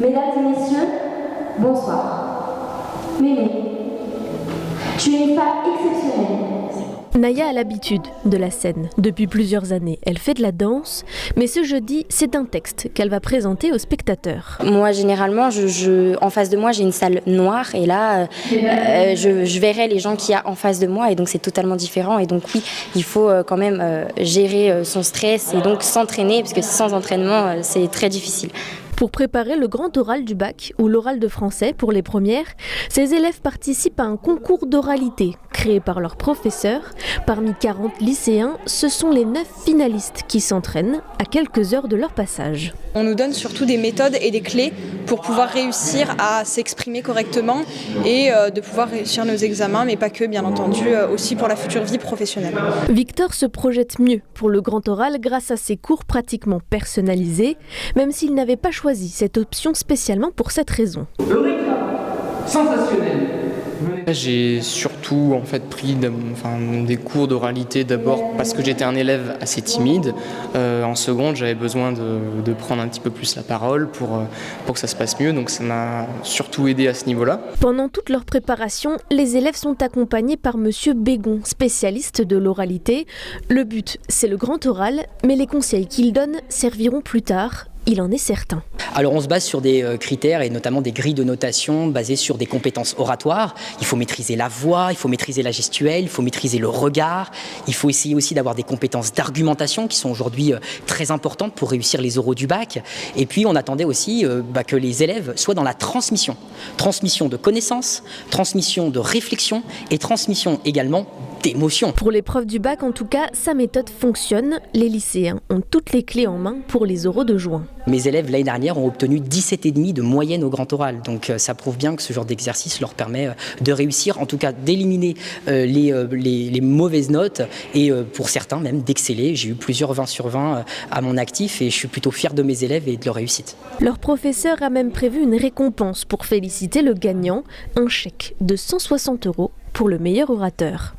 Mesdames et messieurs, bonsoir. Mémé, tu es une femme exceptionnelle. Naya a l'habitude de la scène depuis plusieurs années. Elle fait de la danse, mais ce jeudi, c'est un texte qu'elle va présenter aux spectateurs. Moi, généralement, en face de moi, j'ai une salle noire et là, je verrai les gens qu'il y a en face de moi et donc c'est totalement différent. Et donc oui, il faut quand même gérer son stress et donc s'entraîner parce que sans entraînement, c'est très difficile. Pour préparer le grand oral du bac ou l'oral de français pour les premières, ces élèves participent à un concours d'oralité créé par leurs professeurs. Parmi 40 lycéens, ce sont les 9 finalistes qui s'entraînent à quelques heures de leur passage. On nous donne surtout des méthodes et des clés pour pouvoir réussir à s'exprimer correctement et de pouvoir réussir nos examens, mais pas que, bien entendu, aussi pour la future vie professionnelle. Victor se projette mieux pour le grand oral grâce à ses cours pratiquement personnalisés, même s'il n'avait pas choisi cette option spécialement pour cette raison. Sensationnel. J'ai surtout pris des cours d'oralité d'abord parce que j'étais un élève assez timide. En seconde, j'avais besoin de prendre un petit peu plus la parole pour que ça se passe mieux. Donc ça m'a surtout aidé à ce niveau-là. Pendant toute leur préparation, les élèves sont accompagnés par Monsieur Bégon, spécialiste de l'oralité. Le but, c'est le grand oral, mais les conseils qu'il donne serviront plus tard. Il en est certain. Alors on se base sur des critères et notamment des grilles de notation basées sur des compétences oratoires. Il faut maîtriser la voix, il faut maîtriser la gestuelle, il faut maîtriser le regard. Il faut essayer aussi d'avoir des compétences d'argumentation qui sont aujourd'hui très importantes pour réussir les oraux du bac. Et puis on attendait aussi que les élèves soient dans la transmission. Transmission de connaissances, transmission de réflexion et transmission également d'émotions. Pour l'épreuve du bac, en tout cas, sa méthode fonctionne. Les lycéens ont toutes les clés en main pour les oraux de juin. Mes élèves, l'année dernière, ont obtenu 17,5 de moyenne au grand oral. Donc ça prouve bien que ce genre d'exercice leur permet de réussir, en tout cas d'éliminer les mauvaises notes et pour certains même d'exceller. J'ai eu plusieurs 20 sur 20 à mon actif et je suis plutôt fier de mes élèves et de leur réussite. Leur professeur a même prévu une récompense pour féliciter le gagnant, un chèque de 160 € pour le meilleur orateur.